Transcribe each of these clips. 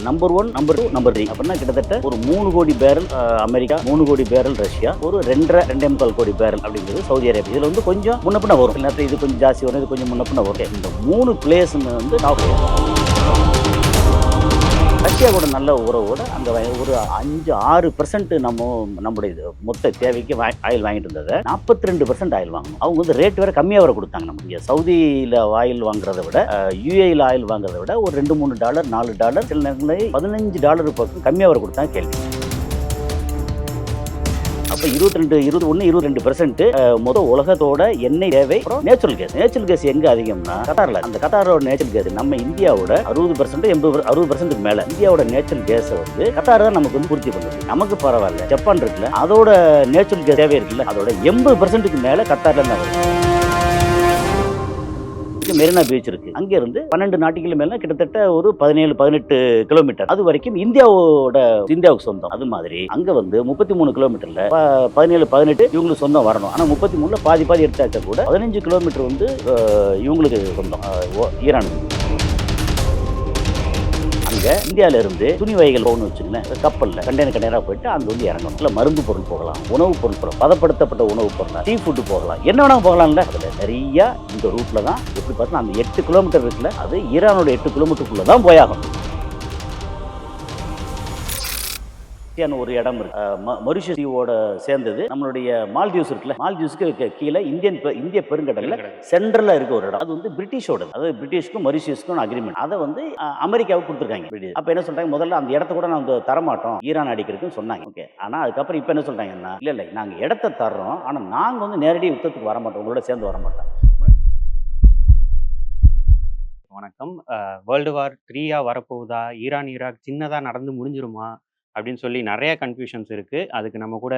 Number 1, number 2, number 3 அப்படின்னா கிட்டத்தட்ட ஒரு 3 கோடி பேரல் அமெரிக்கா, 3 கோடி பேரல் ரஷ்யா, ஒரு 2.5 கோடி பேரல் அப்படிங்கிறது சவுதி அரேபியா. இதுல வந்து கொஞ்சம் முன்ன பின்ன வரும். நேரத்தில் இது கொஞ்சம் ஜாஸ்தி வரும், இது கொஞ்சம் முன்ன பின்ன வரும். இந்த 3 பிளேஸ் வந்து டாப். ரஷ்யா கூட நல்ல உறவோட அங்கே ஒரு 5-6% நம்முடைய மொத்த தேவைக்கு ஆயில் வாங்கிட்டு இருந்ததை 42% ஆயில் வாங்கணும். அவங்க வந்து ரேட் வேற கம்மியாக வர கொடுத்தாங்க. நம்ம இங்கே சவுதியில் ஆயில் வாங்குறதை விட யூஏயில் ஆயில் வாங்குறதை விட ஒரு $2-3 $4 சில நேரங்களில் $15 பக்கம் கம்மியாக வர கொடுத்தாங்க. கேள்வி அப்போ 22% மொத்த உலகத்தோட எண்ணெய் தேவை நேச்சுரல் கேஸ் எங்க அதிகம்னா கத்தார்ல. அந்த கத்தாரோட நேச்சுரல் கேஸ் நம்ம இந்தியாவோட 60% 60% மேல இந்தியாவோட நேச்சுரல் கேஸை வந்து கத்தார் தான் நமக்கு வந்து பூர்த்தி பண்ணுது. நமக்கு பரவாயில்ல, ஜப்பான் இருக்குல்ல, அதோட நேச்சுரல் கேஸ் தேவை இருக்குல்ல, அதோட 80%க்கு மேல கத்தார்ல தான் வருது. மெரினா பீச் இருக்கு. அங்க இருந்து 12 நாட்டிகள் மேல கிட்டத்தட்ட ஒரு 17-18 கிலோமீட்டர் அது வரைக்கும் இந்தியாவுக்கு சொந்தம். அது மாதிரி அங்க வந்து 33 கிலோமீட்டர்ல 17-18 இவங்களுக்கு சொந்தம் வரணும். ஆனா 33ல பாதி எடுத்தாக்க கூட 15 கிலோமீட்டர் வந்து இவங்களுக்கு சொந்தம், ஈரானுக்கு. அங்க இந்தியாவில இருந்து துணி வகைகள் போகணும்னு வச்சுங்களேன், கப்பல்ல கண்டெய்னரா போயிட்டு அங்க வந்து இறங்கணும். இல்ல மருந்து பொருள் போகலாம், உணவுப் பொருள், பதப்படுத்தப்பட்ட உணவுப் பொருள், சீ ஃபுட்டு போகலாம், என்ன வேணா போகலாம்ல. அதுல நிறைய இந்த ரூட்ல தான் எப்படி பார்த்தா அந்த 8 கிலோமீட்டர் இருக்குல்ல, அது ஈரானோட 8 கிலோமீட்டருக்குள்ள தான் போயாகணும். ஒரு இடம் இருக்கு, மொரிஷியஸ் தீவோட சேர்ந்தது நம்மளுடைய மால்தீவ்ஸ் இருக்குல்ல, மால்தீவ்ஸ்க்கு கீழே இந்திய பெருங்கடல்ல சென்ட்ரல்ல இருக்க ஒரு இடம். அது வந்து பிரிட்டிஷோட, அது பிரிட்டிஷ்க்கும் மொரிஷியஸ்க்கும் அக்ரிமெண்ட். அதை வந்து அமெரிக்காவுக்கு கொடுத்துருக்காங்க. அப்ப என்ன சொல்றாங்க, முதல்ல அந்த இடத்த கூட நாங்க தரமாட்டோம் ஈரான் அடிக்கிறதுன்னு சொன்னாங்க. ஓகே, ஆனா அதுக்கப்புறம் இப்ப என்ன சொல்றாங்கன்னா, இல்ல நாங்க இடத்த தர்றோம், ஆனா நாங்க வந்து நேரடி யுத்தத்துக்கு வர மாட்டோம், உங்களோட சேர்ந்து வர மாட்டோம். வணக்கம். World war 3 வரப்போகுதா? ஈராக் சின்னதா நடந்து முடிஞ்சிருமா? அப்படின்னு சொல்லி நெறைய கன்ஃப்யூஷன்ஸ் இருக்கு. அதுக்கு நம்ம கூட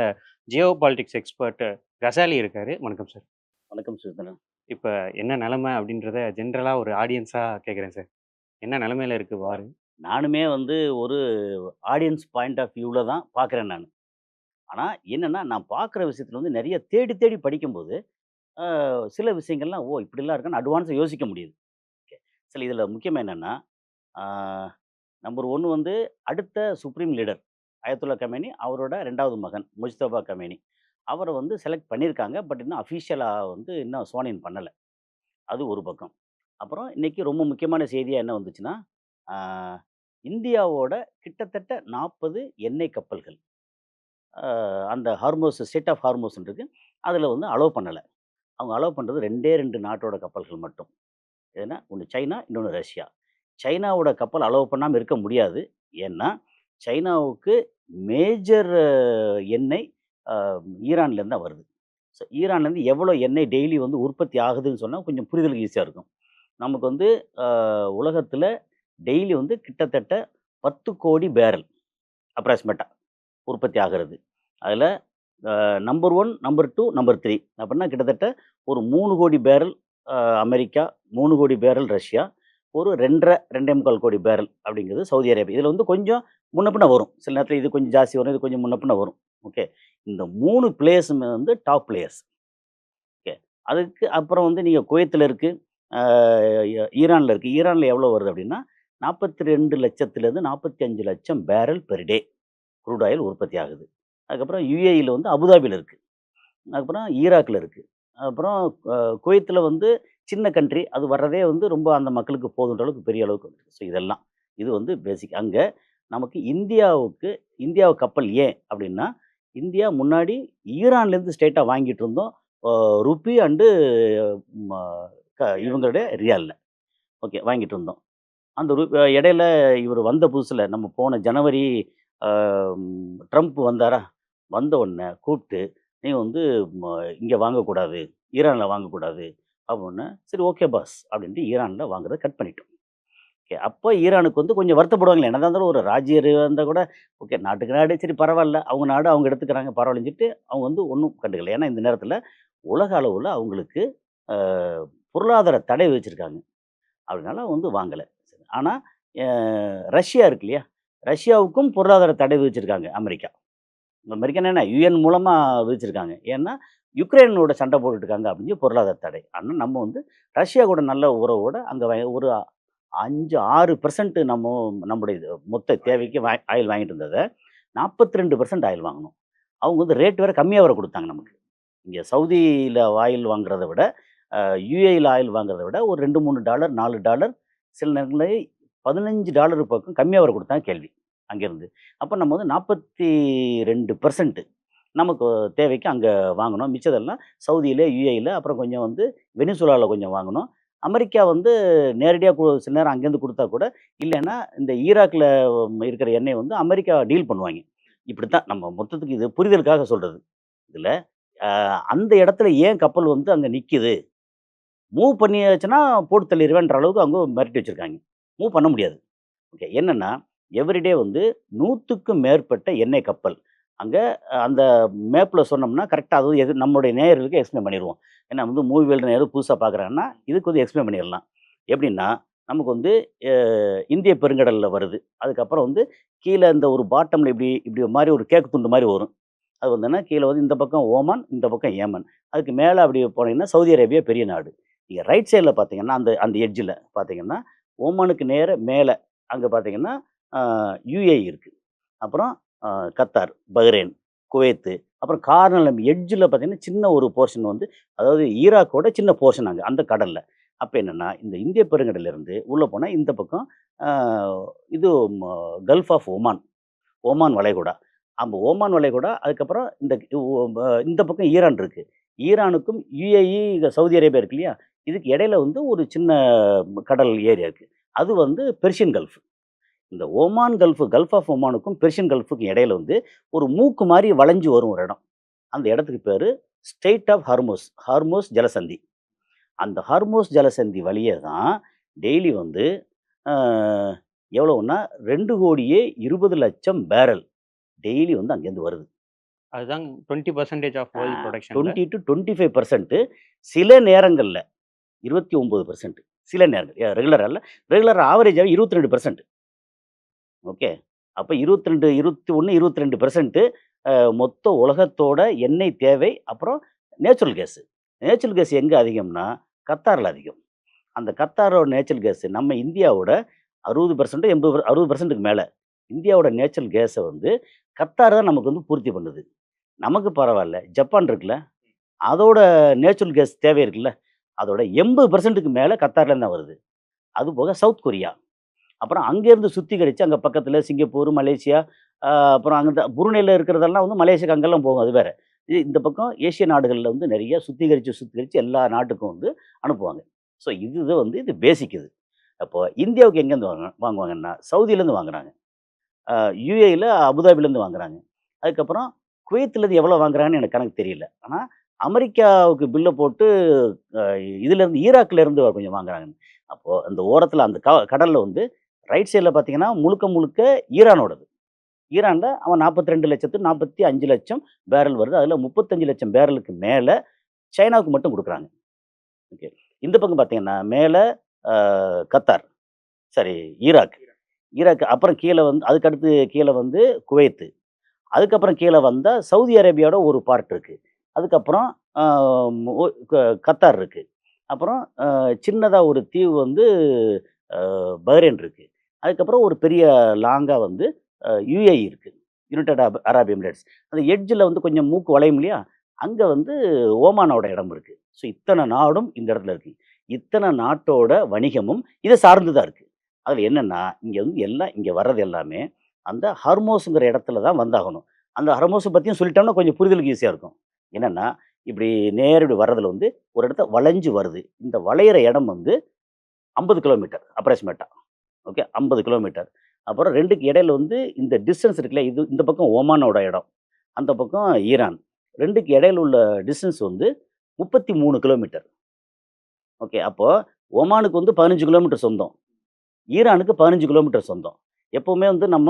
ஜியோ பாலிடிக்ஸ் எக்ஸ்பர்ட் கசாலி இருக்காரு. வணக்கம் சார். வணக்கம் சுதந்திரன். இப்ப என்ன நிலைமை அப்படின்றத ஜென்ரலா ஒரு ஆடியன்ஸா கேட்குறேன் சார். என்ன நிலைமையில இருக்கு வார்? நானுமே வந்து ஒரு ஆடியன்ஸ் பாயிண்ட் ஆஃப் வியூல தான் பார்க்குறேன் நான். ஆனா என்னன்னா, நான் பார்க்குற விஷயத்துல வந்து நிறைய தேடி தேடி படிக்கும்போது அ சில விஷயங்கள்லாம் இப்படிலாம் இருக்கான்னு அட்வான்ஸா யோசிக்க முடியுது. ஓகே. சில இதில முக்கியமா என்னன்னா, ஆ நம்பர் 1 வந்து அடுத்த சுப்ரீம் லீடர் அயத்துல்லா கமேனி, அவரோட 2வது மகன் முஜ்தபா கமேனி. அவர வந்து செலக்ட் பண்ணியிருக்காங்க. பட் இன்னும் அஃபிஷியலா வந்து இன்னும் ஸ்வோன் இன் பண்ணல. அது ஒரு பக்கம். அப்புறம் இன்னைக்கு ரொம்ப முக்கியமான செய்தியா என்ன வந்துச்சுன்னா, ஆ இந்தியாவோட கிட்டத்தட்ட 40 எண்ணெய் கப்பல்கள் அந்த ஹார்மோஸ் ஸ்ட்ரெய்ட் ஆஃப் ஹார்மோஸ்ன்னு இருக்கு. அதில வந்து அலோவ் பண்ணல. அவங்க அலோவ் பண்றது 2 நாட்டோட கப்பல்கள் மட்டும். எதுனா, ஒண்ணு சைனா, இன்னொன்னு ரஷ்யா. சைனாவோட கப்பல் அலோவ் பண்ணாம இருக்க முடியாது. ஏன்னா, சைனாவுக்கு மேஜர் எண்ணெய் அ ஈரான்லேருந்து தான் வருது. ஸோ ஈரான்லேருந்து எவ்வளோ எண்ணெய் டெய்லி வந்து உற்பத்தி ஆகுதுன்னு சொன்னா கொஞ்சம் புரிதலுக்கு ஈஸியா இருக்கும். நமக்கு வந்து அ உலகத்தில டெய்லி வந்து கிட்டத்தட்ட 10 கோடி பேரல் அப்ராக்ஸிமேட்டா உற்பத்தி ஆகிறது. அதில நம்பர் 1, நம்பர் 2, நம்பர் 3 அப்படின்னா கிட்டத்தட்ட ஒரு 3 கோடி பேரல் அமெரிக்கா, 3 கோடி பேரல் ரஷ்யா, ஒரு 2.5 கோடி பேரல் அப்படிங்கிறது சவுதி அரேபியா. இதில வந்து கொஞ்சம் முன்ன பின்ன வரும். சில நேரத்தில இது கொஞ்சம் ஜாஸ்தி வரும், இது கொஞ்சம் முன்ன பின்ன வரும். ஓகே. இந்த 3 பிளேயர்ஸுமே வந்து டாப் பிளேயர்ஸ். ஓகே. அதுக்கு அப்புறம் வந்து நீங்க குவைத்தில இருக்கு, அ ஈரான்ல இருக்கு. ஈரான்ல எவ்வளோ வருது அப்படின்னா, 42,00,000லேருந்து 45,00,000 barrel per day crude oil உற்பத்தி ஆகுது. அதுக்கப்புறம் யுஏஇல வந்து அபுதாபில இருக்கு. அதுக்கப்புறம் ஈராக்ல இருக்கு. அப்புறம் அ குவைத்தில வந்து சின்ன கண்ட்ரி. அது வர்றதே வந்து ரொம்ப அந்த மக்களுக்கு போதுன்ற அளவுக்கு பெரிய அளவுக்கு வந்துருக்கு. ஸோ இதெல்லாம். இது வந்து பேசிக். அங்க நமக்கு இந்தியாவு கப்பல் ஏன் அப்டின்னா, இந்தியா முன்னாடி ஈரான்லேருந்து ஸ்ட்ரெய்ட்டா வாங்கிட்டு இருந்தோம். ருப்பி அண்டு ம க இவங்களுடைய ரியால்ல. ஓகே, வாங்கிட்டு இருந்தோம். அந்த இடையில இவரு வந்த புதுசுல நம்ம போன ஜனவரி அ ட்ரம்ப் வந்தாரா? வந்த உடனே கூப்ட்டு, "நீ வந்து ம இங்க வாங்கக்கூடாது. ஈரான்ல வாங்கக்கூடாது." அப்டின்னோனே, "சரி ஓகே பாஸ்" அப்டின்ட்டு ஈரான்ல வாங்குறத கட் பண்ணிட்டோம். ஓகே. அப்போ ஈரானுக்கு வந்து கொஞ்சம் வருத்தப்படுவாங்களே. என்னதான் இருந்தாலும் ஒரு ராஜ்ஜியர் இருந்தா கூட, ஓகே நாட்டுக்கு நாடு சரி பரவால்ல. அவங்க நாடு அவங்க எடுத்துக்கிறாங்க பரவாயில்லன்னு சொல்லிட்டு, அவங்க வந்து ஒண்ணும் கண்டுக்கல. ஏன்னா இந்த நேரத்தில உலக அளவுல அவங்களுக்கு அ பொருளாதார தடை விதிச்சிருக்காங்க. அதனால வந்து வாங்கல. சரி. ஆனா, அ ரஷ்யா இருக்கு இல்லையா? ரஷ்யாவுக்கும் பொருளாதார தடை விதிச்சிருக்காங்க அமெரிக்கா. அமெரிக்கான்னா என்ன? யுஎன் மூலமா விதிச்சிருக்காங்க. ஏன்னா, யுக்ரைனோட சண்டை போட்டுட்டு இருக்காங்க அப்படின்னு பொருளாதார தடை. ஆனா நம்ம வந்து ரஷ்யா கூட நல்ல உறவோட அங்க ஒரு 6% நம்முடைய மொத்த தேவைக்கு ஆயில் வாங்கிட்டு இருந்தத 42% ஆயில் வாங்குனோம். அவங்க வந்து ரேட் வேற கம்மியா வேற குடுத்தாங்க நமக்கு. இங்க சவுதியில ஆயில் வாங்குறத விட, யுஏஇல ஆயில் வாங்குறத விட ஒரு $2, $3, $4 சில நேரங்கள்ல $15 பக்கம் கம்மியா வேற குடுத்தாங்க கேள்வி, அங்கேருந்து. அப்ப நம்ம வந்து 42% நமக்கு தேவைக்கு அங்க வாங்குனோம். மிச்சதெல்லாம் சவுதியில, யுஏஇல அப்புறம் கொஞ்சம் வந்து வெனிசுலால கொஞ்சம் வாங்குனோம். அமெரிக்கா வந்து நேரடியா சில நேரம் அங்கேருந்து குடுத்தா கூட, இல்லன்னா இந்த ஈராக்ல இருக்கிற எண்ணெய வந்து அமெரிக்கா டீல் பண்ணுவாய்ங்க. இப்படித்தான் நம்ம மொத்தத்துக்கு இது புரிதலுக்காக சொல்றது. இதுல அ அந்த இடத்துல ஏன் கப்பல் வந்து அங்க நிக்குது? மூவ் பண்ணியாச்சுன்னா போட்டு தள்ளிருவேன்ற அளவுக்கு அவங்க மிரட்டி வச்சிருக்காங்க. மூவ் பண்ண முடியாது. ஓகே. என்னன்னா, எவ்ரிடே வந்து 100க்கும் மேற்பட்ட எண்ணெய் கப்பல். அங்க அந்த மேப்ல சொன்னோம்னா, கரெக்ட்டா அது எது நம்முடைய நேயர்களுக்கு எக்ஸ்ப்ளைன் பண்ணிருவோம். ஏன்னா வந்து மூவி வேர்ல்டு நேயர்கள் புதுசா பார்க்குறாங்கன்னா, இதுக்கு வந்து எக்ஸ்ப்ளைன் பண்ணிறலாம். எப்படின்னா, நமக்கு வந்து அ இந்திய பெருங்கடல்ல வருது. அதுக்கப்புறம் வந்து கீழ இந்த ஒரு பாட்டம்ல இப்படி இப்படி மாரி ஒரு கேக்கு துண்டு மாரி வரும். அது வந்தோனே கீழ வந்து இந்த பக்கம் ஓமான், இந்த பக்கம் ஏமன். அதுக்கு மேல அப்படி போனீங்கன்னா, சவுதி அரேபியா பெரிய நாடு. நீங்க ரைட் சைட்ல பார்த்தீங்கன்னா, அந்த அந்த எட்ஜ்ல பார்த்தீங்கன்னா, ஓமானுக்கு நேர மேல அங்க பார்த்தீங்கன்னா, அ யுஏஇ இருக்கு. அப்புறம் அ கத்தார், பஹ்ரைன், குவைத்து, அப்புறம் கார்னர்ல எட்ஜ்ல பார்த்தீங்கன்னா, சின்ன ஒரு போர்ஷன் வந்து அதாவது ஈராக்கோட சின்ன போர்ஷன் அங்க, அந்த கடல்ல. அப்ப என்னன்னா, இந்த இந்திய பெருங்கடல்ல இருந்து உள்ள போனா இந்த பக்கம் அ இது ம கல்ஃப் ஆஃப் ஒமான், ஓமான் வளைகுடா. அந்த ஓமான் வளைகுடா, அதுக்கப்புறம் இந்த பக்கம் ஈரான் இருக்கு. ஈரானுக்கும் யுஏஇ, சவுதி அரேபியா இருக்கு இல்லையா? இதுக்கு இடையில வந்து ஒரு சின்ன கடல் ஏரியா இருக்கு. அது வந்து பெர்ஷியன் கல்ஃப். இந்த ஓமான் கல்ஃப், கல்ஃப் ஆஃப் ஒமானுக்கும் பெர்ஷியன் கல்ஃப்க்கும் இடையில வந்து ஒரு மூக்கு மாரி வளைஞ்சு வரும் ஒரு இடம். அந்த இடத்துக்கு பேரு ஸ்ட்ரெய்ட் ஆஃப் ஹர்மூஸ், ஹர்மூஸ் ஜலசந்தி. அந்த ஹர்மூஸ் ஜலசந்தி வழியா தான் டெய்லி வந்து அ எவ்வளவுன்னா 2,20,00,000 பேரல் டெய்லி வந்து அங்கேருந்து வருது. அதுதான் 20% ஆஃப் ஆ வேர்ல்ட் புரொடக்ஷன்ல. 20-25% சில நேரங்கள்ல 29% சில நேரங்கள். ரெகுலரா இல்ல. ரெகுலர் ஆவரேஜாவே 22%. ஓகே. அப்ப 22, 21, 22% மொத்த உலகத்தோட எண்ணெய் தேவை. அப்புறம் நேச்சுரல் கேஸ். நேச்சுரல் கேஸ் எங்க அதிகம்னா, கத்தார்ல அதிகம். அந்த கத்தாரோட நேச்சுரல் கேஸ் நம்ம இந்தியாவோட 60% 80 60%க்கு மேல. இந்தியாவோட நேச்சுரல் கேஸ வந்து கத்தார் தான் நமக்கு வந்து பூர்த்தி பண்ணுது. நமக்கு பரவால்ல. ஜப்பான் இருக்குல்ல, அதோட நேச்சுரல் கேஸ் தேவை இருக்குல்ல, அதோட 80%க்கு மேல கத்தார்லேருந்து தான் வருது. அதுபோக சவுத் கொரியா. அப்புறம் அங்கேருந்து சுத்திகரிச்சு அங்க பக்கத்துல சிங்கப்பூர், மலேசியா, அ அப்புறம் அங்க புருனேல இருக்கிறதெல்லாம் வந்து மலேசியாக்கு அங்கெல்லாம் போகும். அது வேற. இந்த பக்கம் ஏசிய நாடுகள்ல வந்து நெறைய சுத்திகரிச்சு, சுத்திகரிச்சு எல்லா நாட்டுக்கும் வந்து அனுப்புவாங்க. ஸோ இது வந்து இது பேசிக் இது. அப்போ இந்தியாவுக்கு எங்கேருந்து வாங்குவாங்கன்னா, சவுதியிலேருந்து வாங்குறாங்க. யுஏஇல அபுதாபிலேருந்து வாங்குறாங்க. அதுக்கப்புறம் குவைத்லேருந்து எவ்வளோ வாங்குறாங்கன்னு எனக்கு கணக்கு தெரியல. ஆனா, அமெரிக்காவுக்கு பில்ல போட்டு அ இதுலேருந்து ஈராக்லேருந்து கொஞ்சம் வாங்குறாங்க. அப்போ அந்த ஓரத்தில அந்த கடல்ல வந்து ரைட் சைட்ல பார்த்தீங்கன்னா, முழுக்க முழுக்க ஈரானோடது. ஈரான்ல அவன் 42,45,00,000 பேரல் வருது. அதில 35,00,000 பேரலுக்கு மேல சைனாவுக்கு மட்டும் குடுக்குறாங்க. ஓகே. இந்த பக்கம் பார்த்தீங்கன்னா, மேல அ கத்தார், சாரி ஈராக். ஈராக் அப்புறம் கீழ வந்து அதுக்கு அடுத்து கீழ வந்து குவைத். அதுக்கப்புறம் கீழ வந்தா சவுதி அரேபியாவோட ஒரு பார்ட் இருக்கு. அதுக்கப்புறம் அ ஒ க கத்தார் இருக்கு. அப்புறம் சின்னதா ஒரு தீவு வந்து பஹ்ரைன் இருக்கு. அதுக்கப்புறம் ஒரு பெரிய லாங்கா வந்து யுஏஇ இருக்கு. United Arab Emirates. அந்த எட்ஜ்ல வந்து கொஞ்சம் மூக்கு வளையும் இல்லையா? அங்க வந்து ஓமானோட இடம் இருக்கு. ஸோ இத்தன நாடும் இந்த இடத்துல இருக்கு. இத்தன நாட்டோட வணிகமும் இத சார்ந்து தான் இருக்கு. அதுல என்னன்னா, இங்க வந்து எல்லாம் இங்க வர்றது எல்லாமே அந்த ஹர்மோஸ்ங்கிற இடத்துல தான் வந்தாகணும். அந்த ஹர்மோஸ பத்தியும் சொல்லிட்டோம்னா கொஞ்சம் புரிதலுக்கு ஈஸியா இருக்கும். என்னன்னா, இப்படி நேரா இப்படி வர்றதுல வந்து ஒரு இடத்த வளைஞ்சு வருது. இந்த வளையிற இடம் வந்து 50 கிலோமீட்டர் அப்ராக்ஸிமேட்டா. ஓகே. 50 கிலோமீட்டர். அப்புறம் 2க்கு இடையில வந்து இந்த டிஸ்டன்ஸ் இருக்குல்ல, இது இந்த பக்கம் ஒமானோட இடம். அந்த பக்கம் ஈரான். 2க்கு இடையில உள்ள டிஸ்டன்ஸ் வந்து 33 கிலோமீட்டர். ஓகே. அப்போ ஒமானுக்கு வந்து 15 கிலோமீட்டர் சொந்தம். ஈரானுக்கு 15 கிலோமீட்டர் சொந்தம். எப்பவுமே வந்து நம்ம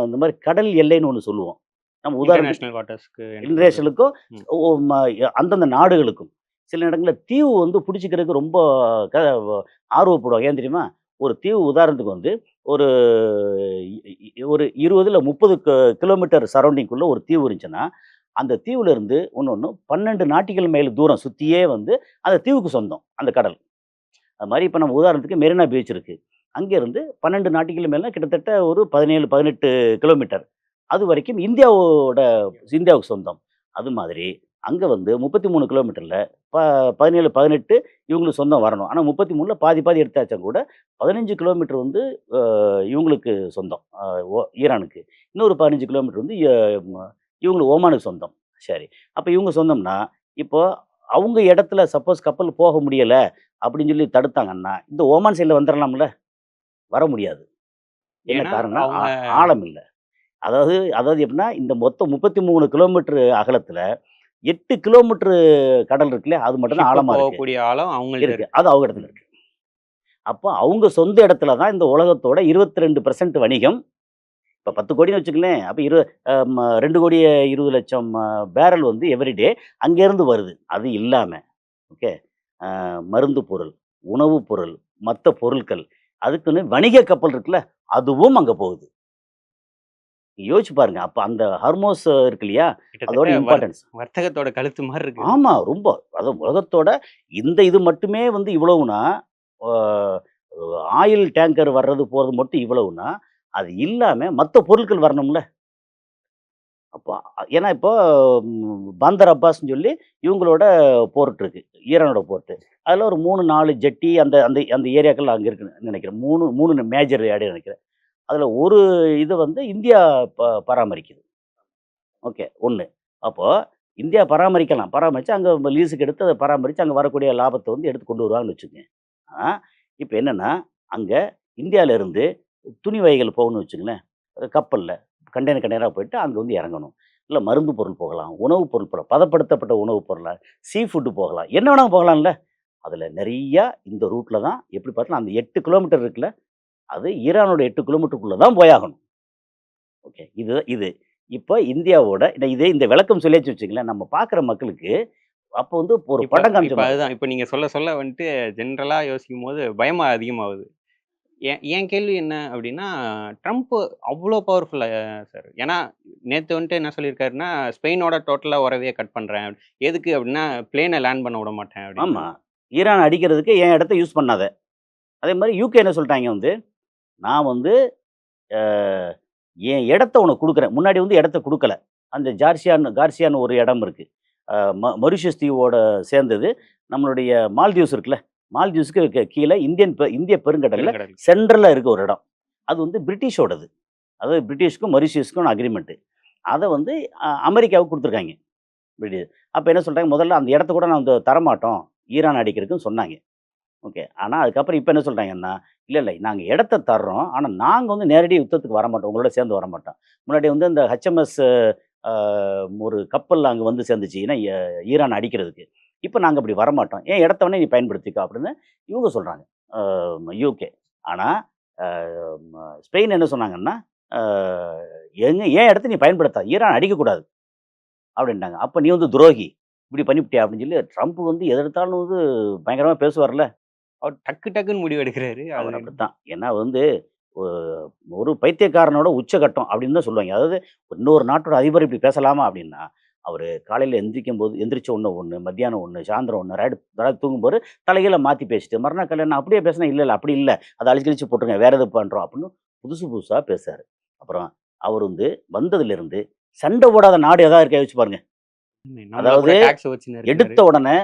இந்த மாரி கடல் எல்லைன்னு ஒண்ணு சொல்லுவோம். நம்ம உதாரணத்துக்கு இன்டர்நேஷனல் வாட்டர்ஸ்க்கு என்டர் பண்றது. இன்டர்நேஷனலுக்கும் ம். ஒ ம அந்தந்த நாடுகளுக்கும். சில இடங்கள்ல தீவு வந்து புடிச்சுக்கிறதுக்கு ரொம்ப க ஆர்வப்படுவாங்க. ஏன் தெரியுமா? ஒரு தீவு உதாரணத்துக்கு வந்து ஒரு ஒரு 20 இல்ல 30 கிலோமீட்டர் சரவுண்டிங்குள்ள ஒரு தீவு இருந்துச்சுன்னா, அந்த தீவுல இருந்து இன்னொன்னு 12 நாட்டிக்கல் மைல் தூரம் சுத்தியே வந்து அந்த தீவுக்கு சொந்தம், அந்த கடல். அது மாரி இப்ப நம்ம உதாரணத்துக்கு மெரினா பீச் இருக்கு. அங்கேருந்து 12 நாட்டிகள் மேல கிட்டத்தட்ட ஒரு 17, 18 கிலோமீட்டர். அது வரைக்கும் இந்தியாவுக்கு சொந்தம். அது மாதிரி அங்க வந்து 33 கிலோமீட்டர்ல ப 17, 18 இவங்களுக்கு சொந்தம் வரணும். ஆனா 33ல பாதி பாதி எடுத்தாச்சா கூட 15 கிலோமீட்டர் வந்து அ இவங்களுக்கு சொந்தம். ஈரானுக்கு. இன்னொரு 15 கிலோமீட்டர் வந்து இவங்களுக்கு ஓமானுக்கு சொந்தம். சரி. அப்ப இவங்க சொந்தம்னா, இப்போ அவங்க இடத்துல சப்போஸ் கப்பல் போக முடியல அப்படின்னு சொல்லி தடுத்தாங்கன்னா, இந்த ஓமான் சைட்ல வந்துரலாம்ல? வர முடியாது. என்ன ஏன்னா, காரணம்னா, அவங்க ஆழம் இல்ல. அதாவது அதாவது எப்படின்னா, இந்த மொத்தம் 33 கிலோமீட்டர் அகலத்துல 8 கிலோமீட்டர் கடல் இருக்குல்ல, அது மட்டும் தான் ஷிப்பு ஆழமா இருக்கு. போகக்கூடிய ஆழம் அவங்கள்ட்ட இருக்கு. இருக்கு. அது அவங்க இடத்துல இருக்கு. அப்போ அவங்க சொந்த இடத்துல தான் இந்த உலகத்தோட 22% வணிகம். இப்ப 10,00,00,000ன்னு வச்சுக்கங்களேன். அப்ப 2,20,00,000 பேரல் வந்து எவரிடே அங்கேருந்து வருது. அது இல்லாம, ஓகே. மருந்து பொருள், உணவு பொருள், மத்த பொருட்கள், அதுக்குன்னு வணிக கப்பல் இருக்குல்ல, அதுவும் அங்க போகுது. யோசிச்சு பாருங்க. அப்ப அந்த ஹார்மோஸ் இருக்கு இல்லையா? அதோட கிட்டத்தட்ட இம்பார்ட்டன்ஸ். வர்த்தகத்தோட கழுத்து மாரி இருக்கு இது. ஆமா, ரொம்ப. அதாவது உலகத்தோட இந்த இது மட்டுமே வந்து இவ்வளவுனா, ஆ ஆயில் டேங்கர் வர்றது, போறது மட்டும் இவ்வளவுனா, அது இல்லாம மத்த பொருட்கள் வரணும்ல. அப்போ ஏன்னா இப்போ பாந்தர் அப்பாஸ்ன்னு சொல்லி இவங்களோட போர்ட் இருக்கு. ஈரானோட போர்ட். அதுல ஒரு 3, 4 ஜெட்டி அந்த அந்த அந்த ஏரியாக்கள் அங்க இருக்குன்னு நெனைக்கிறேன். 3 மேஜர் ஏரியா நெனைக்கிறேன். அதுல ஒரு இத வந்து இந்தியா பராமரிக்குது. ஓகே. 1. அப்போ இந்தியா பராமரிக்கலாம். பராமரிச்சு அங்க லீஸுக்கு எடுத்து அத பராமரிச்சு அங்க வரக்கூடிய லாபத்த வந்து எடுத்து கொண்டு வருவாங்கன்னு வச்சுக்கங்க. ஆனா, இப்ப என்னன்னா, அங்க இந்தியால இருந்து துணி வகைகள் போகணும்னு வச்சுக்கங்களேன். கப்பல்ல கண்டெய்னர் கண்டெய்னரா போயிட்டு அங்க வந்து இறங்கணும். இல்ல மருந்து பொருள் போகலாம். உணவு பொருள் போகலாம். பதப்படுத்தப்பட்ட உணவு பொருளா, சீ ஃபுட் போகலாம். என்ன வேணா போகலாம்ல. அதுல நெறையா இந்த ரூட்ல தான் எப்படி பார்த்தாலும் அந்த 8 கிலோமீட்டர் இருக்குல்ல, அது ஈரானோட 8 கிலோமீட்டருக்குள்ள தான் போயாகணும். ஓகே. இது. இப்ப இந்தியாவோட இந்த விளக்கம் சொல்லியாச்சு வச்சுக்கங்களேன், நம்ம பார்க்குற மக்களுக்கு அப்போ வந்து ஒரு இப்ப படம் காமிச்ச இப்ப மாரி இருக்கும். அதுதான். இப்ப நீங்க சொல்ல சொல்ல வந்துட்டு ஜென்ரலா யோசிக்கும்போது பயமா அதிகமாவுது. என் கேள்வி என்ன அப்டின்னா, ட்ரம்ப் அவ்ளோ பவர்ஃபுல்லா சார். ஏன்னா, நேத்து வந்துட்டு என்ன சொல்லியிருக்காருன்னா, ஸ்பெயினோட டோட்டலா உறவையே கட் பண்றேன். எதுக்கு அப்டின்னா, பிளேன லேண்ட் பண்ண விட மாட்டேன் ஆமா. அப்டின்னு. ஈரான அடிக்கிறதுக்கு என் இடத்த யூஸ் பண்ணாத. அதே மாரி யுகே என்ன சொல்ட்டாய்ங்க வந்து, நான் வந்து அ என் இடத்த உனக்கு குடுக்குறேன். முன்னாடி வந்து இடத்த குடுக்கல. அந்த கார்சியான்னு ஒரு இடம் இருக்கு. மொரீஷியஸ் தீவோட சேர்ந்தது. நம்மளுடைய மால்தீவ்ஸ் இருக்குல்ல, மால்தீவ்ஸ்க்கு கீழ இந்திய பெருங்கடல்ல பெருங்கடல். சென்ட்ரல்ல இருக்க ஒரு இடம். அது வந்து பிரிட்டிஷோடது. அதாவது பிரிட்டிஷ்க்கும் மொரீஷியஸ்க்கும் அக்ரீமெண்ட். அத வந்து அமெரிக்காவுக்கு குடுத்துருக்காய்ங்க. பிரிட்டிஷ். அப்ப என்ன சொல்றாங்க, முதல்ல அந்த இடத்த கூட நான் வந்து தரமாட்டோம். ஈரான் அடிக்கிறதுக்குன்னு சொன்னாங்க. ஓகே. ஆனா, அதுக்கப்புறம் இப்ப என்ன சொல்றாங்கன்னா, இல்ல நாங்க இடத்த தர்றோம். ஆனா, நாங்க வந்து நேரடி யுத்தத்துக்கு வரமாட்டோம். உங்களோட சேர்ந்து வரமாட்டோம். முன்னாடி வந்து இந்த HMS அ ஒரு கப்பல் அங்க வந்து சேர்ந்துச்சு. ஏன்னா, ஈரான் அடிக்கிறதுக்கு. இப்ப நாங்க அப்படி வரமாட்டோம். என் இடத்த வேணா நீ பயன்படுத்திக்கோ அப்படின்னு இவங்க சொல்றாங்க. யுகே. ஆனா, அ ஸ்பெயின் என்ன சொன்னாங்கன்னா, அ என் இடத்த நீ பயன்படுத்தாத. ஈரான் அடிக்கக்கூடாது அப்படின்ட்டாங்க. அப்ப நீ வந்து துரோகி. இப்படி பண்ணிப்புட்டியா அப்படின்னு சொல்லி ட்ரம்ப் வந்து எத எடுத்தாலும் வந்து பயங்கரமா பேசுவார்ல. அவர் டக்கு டக்குன்னு முடிவு எடுக்குறாரு. அது அவர் அப்படித்தான். ஏன்னா வந்து ஒ ஒரு பைத்தியக்காரனோட உச்சகட்டம் அப்படின்னு தான் சொல்லுவாங்க. அதாவது இன்னொரு நாட்டோட அதிபர் இப்படி பேசலாமா அப்படின்னா, அவரு காலையில எந்திரிச்ச உடனே ஒண்ணு, மத்தியானம் ஒண்ணு, சாயந்தரம் ஒண்ணு, ராத்திரி தூங்கும்போது தலைகீழ மாத்தி பேசிட்டு, மறுநாள் காலையில நான் அப்படியே பேசினேன். இல்ல அப்படி இல்ல. அத அழிச்சு கிழிச்சு போட்டுருங்க. வேற எது பண்றோம் அப்படின்னு புதுசு புதுசா பேசுறாரு. அப்புறம் அவர் வந்து வந்ததிலிருந்து சண்டை போடாத நாடு எதா இருக்கா யோசிச்சு பாருங்க. நம்மள கூட அதாவது டாக்ஸ் வச்சுன்னு இருக்கிறாரு. எடுத்த உடனே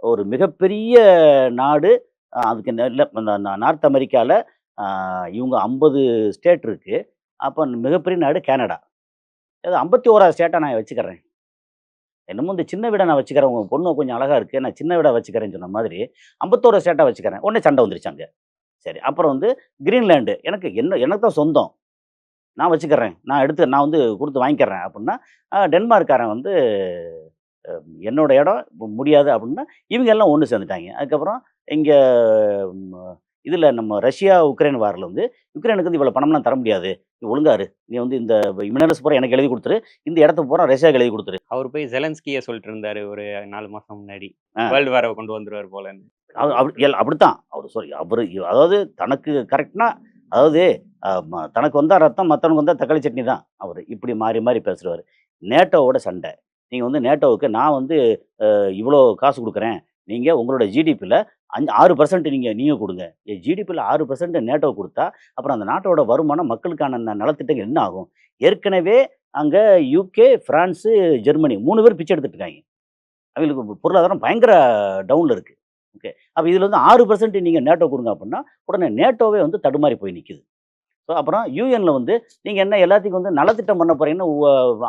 ஒரு மிகப்பெரிய நாடு. அதுக்கு இல்ல நார்த் அமெரிக்கால அ இவங்க 50 ஸ்டேட் இருக்கு. அப்ப மிகப்பெரிய நாடு கனடா. அது 51வது ஸ்டேட்டா நான் வச்சுக்கிறேன். என்னமோ இந்த சின்ன வீட நான் வச்சுக்கிறேன். உங்க பொண்ணு கொஞ்சம் அழகா இருக்கு. நான் சின்ன வீடா வச்சுக்கிறேன்னு சொன்ன மாதிரி 51வது ஸ்டேட்டா வச்சுக்கிறேன். உடனே சண்டை வந்துருச்சு அங்க. சரி. அப்புறம் வந்து கிரீன்லாந்து எனக்கு தான் சொந்தம். நான் வந்து குடுத்து வாங்கிக்கிறேன் அப்புட்ன்னா, டென்மார்க்காரன் வந்து என்னோட இடம் முடியாது அப்புட்ன்னா, இவங்க எல்லாம் ஒண்ணு சேர்ந்துட்டாய்ங்க. அதுக்கப்புறம் இங்க ம் இதுல நம்ம ரஷ்யா, உக்ரைன் வார்ல வந்து யுக்ரைனுக்கு வந்து இவ்வளோ பணம்லாம் தர முடியாது. நீ ஒழுங்கா இரு. நீ வந்து இந்த மினரல்ஸ் பூரா எனக்கு எழுதி குடுத்துரு. இந்த இடத்த பூரா ரஷ்யாவுக்கு எழுதி குடுத்துரு. அவரு போய் ஜெலன்ஸ்கிய சொல்லிட்டு இருந்தாரு ஒரு 4 மாசம் முன்னாடி. ஆ. வேர்ல்ட் வார கொண்டு வந்துருவாரு போலன்னு. அப்படித்தான். அவரு அதாவது தனக்கு கரெக்ட்னா அதாவது தனக்கு வந்தா ரத்தம், மத்தவனுக்கு வந்தா தக்காளி சட்னி தான். அவரு. இப்படி மாறி மாறி பேசுறவரு. நேட்டோவோட சண்டை. நீங்க வந்து நேட்டோவுக்கு நான் வந்து இவ்வளோ காசு குடுக்குறேன். நீங்க உங்களோட ஜிடிபில 6% நீங்க குடுங்க. ஜிடிபில 6% நேட்டோ குடுத்தா, அப்புறம் அந்த நாட்டோட வருமானம் மக்களுக்கான நலத்திட்டங்கள் என்ன ஆகும்? ஏற்கனவே அங்க யுகே, பிரான்ஸு, ஜெர்மனி 3 பேர் பிச்சை எடுத்துட்டு இருக்காய்ங்க. அவங்களுக்கு பொருளாதாரம் பயங்கர டவுன்ல இருக்கு. ஓகே. அப்ப இதுல வந்து 6% நீங்க நேட்டோ குடுங்க அப்டின்னா, உடனே நேட்டோவே வந்து தடுமாறி போய் நிக்குது. அப்புறம் யுஎன்ல வந்து நீங்க என்ன எல்லாத்துக்கும் வந்து நலத்திட்டம் பண்ண போறீங்கன்னா,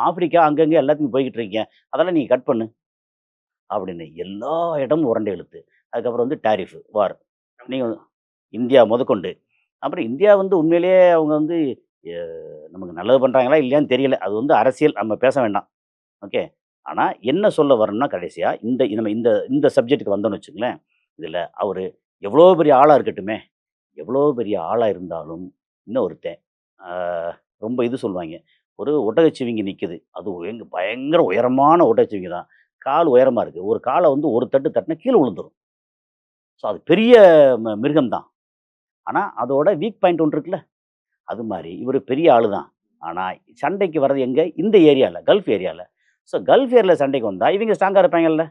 ஆப்பிரிக்கா அங்கங்க எல்லாத்துக்கும் போய்க்கிட்டு இருக்கீங்க. அதெல்லாம் நீங்க கட் பண்ணு அப்படின்னு எல்லா இடமும் உருண்டை இழுத்து. அதுக்கப்புறம் வந்து டாரிஃப், வார். நீங்க வந்து இந்தியா முதற்கொண்டு. அப்புறம் இந்தியா வந்து உண்மையிலேயே அவங்க வந்து எ நமக்கு நல்லது பண்றாங்களா இல்லையான்னு தெரியல. அது வந்து அரசியல் நம்ம பேச வேண்டாம். ஓகே. ஆனா என்ன சொல்ல வரேன்னா கடைசியா நம்ம இந்த சப்ஜெக்ட்க்கு வந்தோம்னு வச்சுக்கங்களேன். இதுல அவரு எவ்வளோ பெரிய ஆளா இருக்கட்டுமே, எவ்வளோ பெரிய ஆளா இருந்தாலும், இன்னொருத்தன் ஆ ரொம்ப இது சொல்லுவாய்ங்க. ஒரு ஒட்டகச்சிவிங்கி நிக்குது. அது பயங்கர உயரமான ஒட்டகச்சிவிங்கி தான். கால் உயரமா இருக்கு. ஒரு கால வந்து ஒரு தட்டு தட்டுனா கீழ விழுந்துரும். அது பெரிய மிருகம் தான். ஆனா அதோட வீக் பாயிண்ட் ஒண்ணு இருக்குல்ல. அது மாரி இவரு பெரிய ஆளு தான். ஆனா சண்டைக்கு வர்றது எங்க? இந்த ஏரியால, கல்ஃப் ஏரியால. கல்ஃப் ஏரியால சண்டைக்கு வந்தா இவங்க ஸ்ட்ராங்கா இருப்பாங்கல்ல.